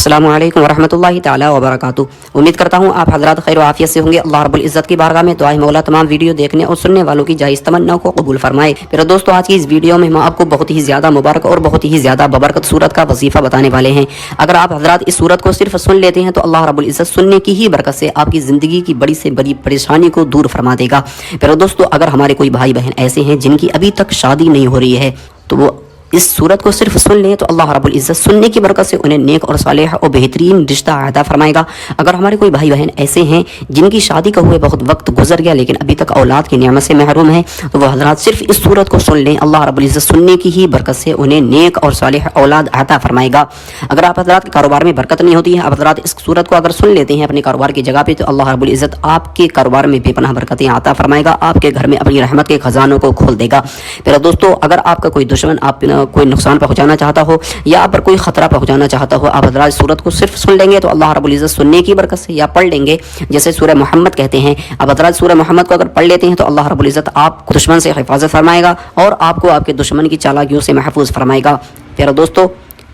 अस्सलामु अलैकुम वरहमतुल्लाहि ताला वबरकातुहू। उम्मीद करता हूँ आप हज़रात खैर व आफियत से होंगे। अल्लाह रब्बुल इज़्ज़त की बारगाह में दुआ है मौला तमाम वीडियो देखने और सुनने वालों की जायज़ तमन्ना को कबूल फरमाए। फिर दोस्तों, आज की इस वीडियो में हम आपको बहुत ही ज़्यादा मुबारक और बहुत ही ज़्यादा बबरकत सूरत का वजीफ़ा बताने वाले हैं। अगर आप हज़रात इस सूरत को सिर्फ सुन लेते हैं तो अल्लाह रब्बुल इज़्ज़त सुनने की ही बरकत से आपकी ज़िंदगी की बड़ी से बड़ी परेशानी को दूर फरमा देगा। फिर दोस्तों, अगर हमारे कोई भाई बहन ऐसे हैं जिनकी अभी तक शादी नहीं हो रही है तो वो इस सूरत को सिर्फ सुन लें तो अल्लाह रब्बुल इज़्ज़त सुनने की बरकत से उन्हें नेक और सालेह और बेहतरीन रिश्ता अता फरमाएगा। अगर हमारे कोई भाई बहन ऐसे हैं जिनकी शादी का हुए बहुत वक्त गुजर गया लेकिन अभी तक औलाद की नेमत से महरूम है तो वह हज़रात सिर्फ इस सूरत को सुन लें, अल्लाह रब्बुल इज़्ज़त सुनने की ही बरकत से उन्हें नेक और सालेह औलाद अता फरमाएगा। अगर आप हज़रात के कारोबार में बरकत नहीं होती है, आप हज़रात इस सूरत को अगर सुन लेते हैं अपने कारोबार की जगह पर तो अल्लाह रब्बुल इज़्ज़त आपके कारोबार में बेपनाह बरकतें अता फरमाएगा, आपके घर में अपनी रहमत के खजानों को खोल देगा। फिर दोस्तों, अगर आपका कोई दुश्मन आप कोई नुकसान पहुँचाना चाहता हो या आप पर कोई खतरा पहुंचाना चाहता हो, आप हज़रात सूरत को सिर्फ सुन लेंगे तो अल्लाह रब्बुल इज़्ज़त सुनने की बरकत से या पढ़ लेंगे, जैसे सूरह मोहम्मद कहते हैं, आप हज़रात सूरह मोहम्मद को अगर पढ़ लेते हैं तो अल्लाह रब्बुल इज़्ज़त आपको दुश्मन से हिफाजत फरमाएगा और आपको आपके दुश्मन की चालाकियों से महफूज फरमाएगा। फिर दोस्तों,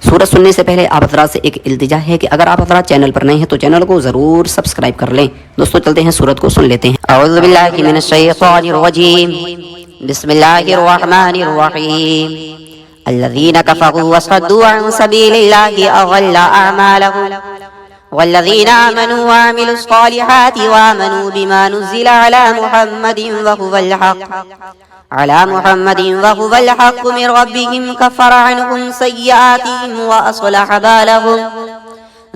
सूरत सुनने से पहले आप हज़रात से एक इल्तिजा है कि अगर आप हज़रात चैनल पर नए हैं तो चैनल को ज़रूर सब्सक्राइब कर लें। दोस्तों, चलते हैं सूरत को सुन लेते हैं। अऊज़ु बिल्लाहि मिनश शैतानिर रजीम, बिस्मिल्लाहिर रहमानिर रहीम। अल्लज़ीना कफ़रू वसद्दू अन सबीलिल्लाहि अज़ल्ला अअमालहुम वल्लज़ीना आमनू वअमिलुस सालिहाति वआमनू बिमा नुज़्ज़िला अला मुहम्मदिन वहुवल हक़्क़ु मिन रब्बिहिम कफ़्फ़रा अन्हुम सय्यिआतिहिम वअस्लह बालहुम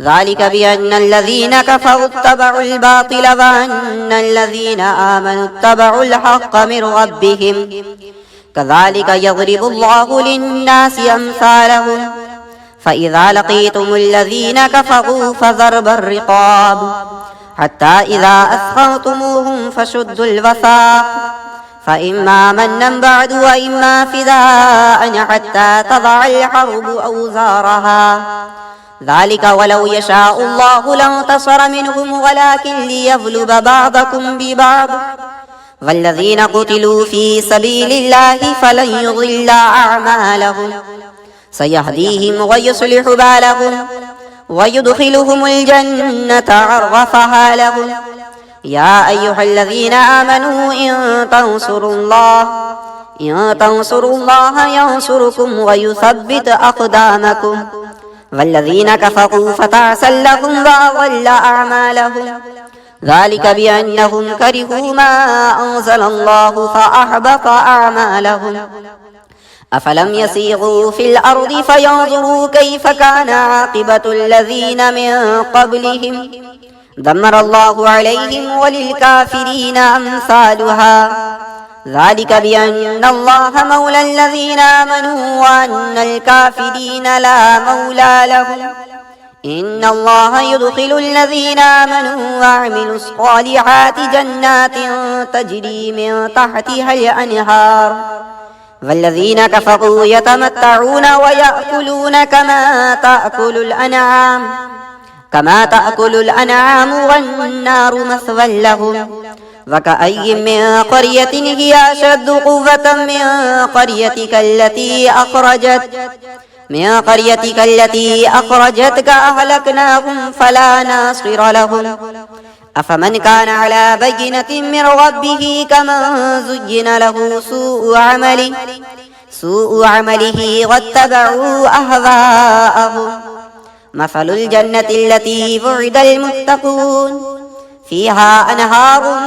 ज़ालिका बिअन्नल्लज़ीना कफ़रू इत्तबउल बातिल वअन्नल्लज़ीना आमनू इत्तबउल हक़्क़ मिन रब्बिहिम कज़ालिक यज़रिबुल्लाहु लिन्नासि अम्सालहुम फ़इज़ा लक़ीतुमुल्लज़ीना कफ़रू फ़ज़रबर रिक़ाब हत्ता इज़ा अस्ख़न्तुमूहुम फ़शुद्दुल वसाक़ फ़इम्मा मन्नन बअदु व इम्मा फ़िदाअन हत्ता तज़अल हर्बु औज़ारहा ज़ालिक वलौ यशाअुल्लाहु लंतसर मिनहुम वलाकिन लियब्लुव बअदकुम बिबअद वल्लज़ीना क़ुतिलू फ़ी सबीलिल्लाहि फ़लन युज़िल्ला अअमालहुम सयहदीहिम व युस्लिहु बालहुम व युदख़िलुहुमुल जन्नता अर्रफ़हा लहुम या अय्युहल्लज़ीना आमनू इन तंसुरुल्लाह यंसुरकुम व युसब्बित अक़दामकुम वल्लज़ीना कफ़रू फ़तअसल लहुम व अज़ल्ल अअमालहुम ज़ालिक बिअन्नहुम करिहू मा अंज़लल्लाहु फ़अहबत अअमालहुम अफ़लम यसीगू फ़िल अर्दि फ़यंज़ुरू कैफ़ कान आक़िबतुल्लज़ीना मिन क़ब्लिहिम दम्मरल्लाहु अलैहिम वलिलकाफ़िरीन अम्सालुहा ज़ालिक बिअन्नल्लाह मौलल्लज़ीना आमनू व अन्नल काफ़िरीन ला मौला लहुम इन्नल्लाह युदख़िलुल्लज़ीना आमनू वअमिलुस सालिहाति जन्नातिन तजरी मिन तहतिहल अन्हार वल्लज़ीना कफ़रू यतमत्तऊन व यअकुलून कमा तअकुलुल अनआम वन्नारु मस्वन लहुम वकअय्यिन मिन क़र्यतिन हिय अशद्दु क़ुव्वतन मिन क़र्यतिक अल्लती अख़रजतक अहलकनाहुम फला नासिर लहुम अफ़मन कान अला बय्यिनतिन मिन रब्बिही कमन ज़ुय्यिन लहू सूअ अमलिही वत्तबअू अहवाअहुम मसलुल जन्नति अल्लती वु'िदल मुत्तक़ून फ़ीहा अनहारुम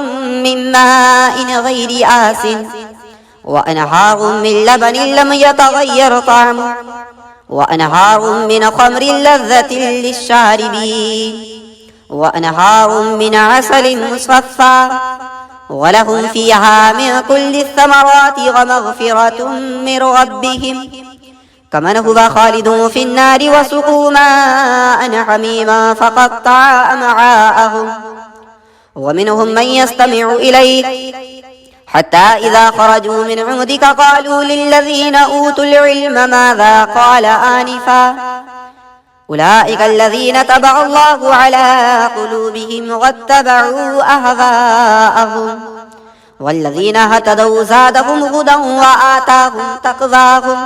मिन माइन गैरि आसिन व अनहारुम मिन लबनिन लम यतग़य्यर तअमुहु व अनहारुम मिन ख़म्रिन लज़्ज़तिन लिश्शारिबीन व अनहारुम मिन असलिन मुसफ़्फ़ा व लहुम फ़ीहा मिन कुल्लि थमराति व मग़फ़िरतुम मिन रब्बिहिम कमन हुवा ख़ालिदुन फ़िन्नारि व सुक़ू माअन हमीमन फ़क़त्तअ अमआअहुम व मिनहुम मन यस्तमिअु इलैक हत्ता इज़ा ख़रजू मिन इंदिक क़ालू लिल्लज़ीना ऊतुल इल्म माज़ा क़ाल आनिफ़ा उलाइका अल्लज़ीना तबअल्लाहु अला क़ुलूबिहिम वत्तबअू अहवाअहुम वल्लज़ीना हतदौ ज़ादहुम हुदन व आताहुम तक़वाहुम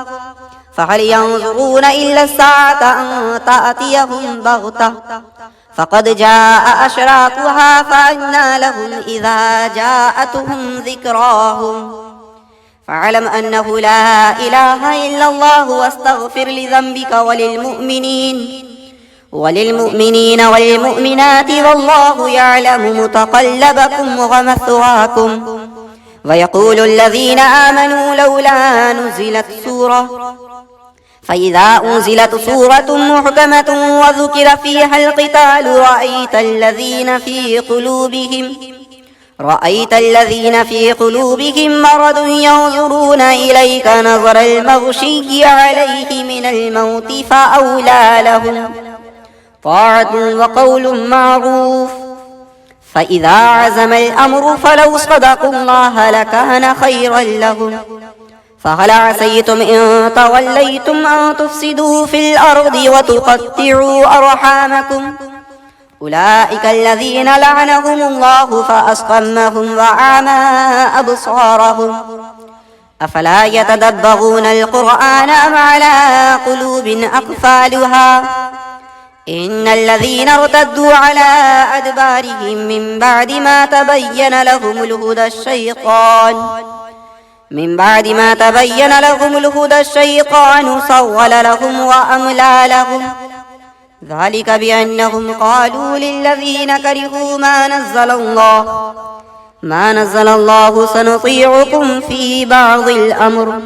فهل ينظرون إلا الساعة أن تأتيهم بغتة فقد جاء أشراطها فأنى لهم إذا جاءتهم ذكراهم فاعلم أنه لا إله إلا الله واستغفر لذنبك وللمؤمنين والمؤمنات والله يعلم متقلبكم ومثواكم. ويقول الذين آمنوا لولا نزلت سورة فإذا أنزلت سورة محكمة وذكر فيها القتال رأيت الذين في قلوبهم مرض ينظرون إليك نظر المغشي عليه من الموت فأولى لهم طاعة وقول معروف. فإذا عزم الأمر فلو صدقوا الله لكان خيرا لهم. فهل عسيتم إن توليتم أن تفسدوا في الأرض وتقطعوا أرحامكم أولئك الذين لعنهم الله فأصمهم وأعمى أبصارهم أفلا يتدبرون القرآن أم على قلوب أقفالها إن الذين ارتدوا على أدبارهم من بعد ما تبين لهم الهدى الشيطان سول لهم وأملى لهم ذلك بأنهم قالوا للذين كرهوا ما نزل الله سنطيعكم في بعض الأمر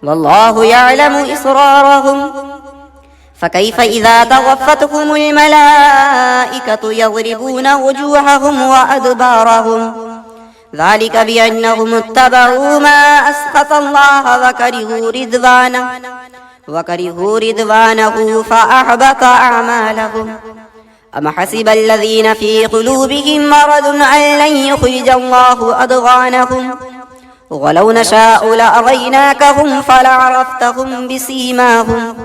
والله يعلم إسرارهم. فكيف إذا توفتهم الملائكة يضربون وجوههم وأدبارهم ذلك بأنهم اتبعوا ما أسخط الله وكرهوا رضوانه فأحبط أعمالهم. أم حسب الذين في قلوبهم مرض أن لن يخرج الله أضغانهم ولو نشاء لأريناكهم فلعرفتهم بسيماهم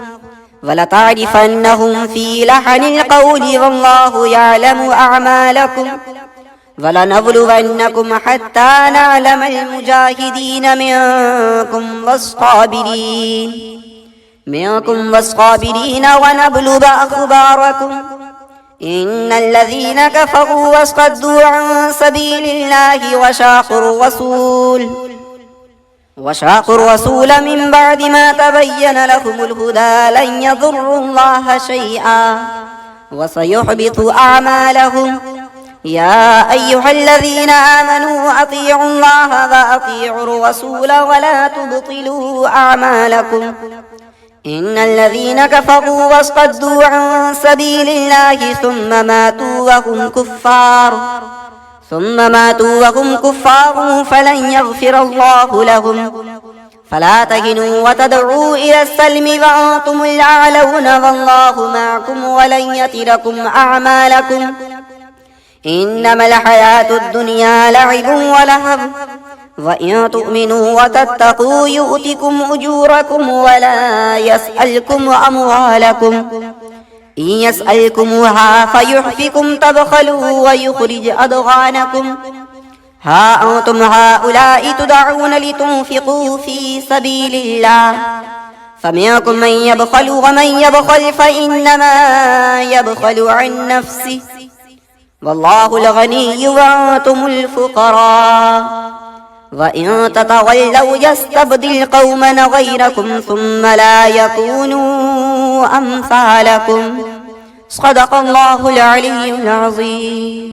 ولتعرفنهم في لحن القول والله يعلم أعمالكم ولنبلونكم حتى نعلم المجاهدين منكم والصابرين ونبلو أخباركم. إن الذين كفروا واصدوا عن سبيل الله وشاقوا الرسول من بعد ما تبين لهم الهدى لن يضروا الله شيئا وسيحبط أعمالهم. يا أيها الذين آمنوا أطيعوا الله وأطيعوا الرسول ولا تبطلوا أعمالكم. إن الذين كفروا واصدوا عن سبيل الله ثم ماتوا وهم كفار فلن يغفر الله لهم. فلا تهنوا وتدعوا إلى السلم وأنتم الأعلون والله معكم ولن يتركم أعمالكم. إنما الحياة الدنيا لعب ولهو وإن تؤمنوا وتتقوا يؤتكم أجوركم ولا يسألكم أموالكم إن يسألكموها فيحفكم تبخلوا ويخرج أضغانكم. ها أنتم هؤلاء تدعون لتنفقوا في سبيل الله فمنكم من يبخل ومن يبخل فإنما يبخل عن نفسه والله الغني وأنتم الفقراء وإن تتولوا يستبدل قوما غيركم ثم لا يكونوا أمثالكم. صدق الله العلي العظيم.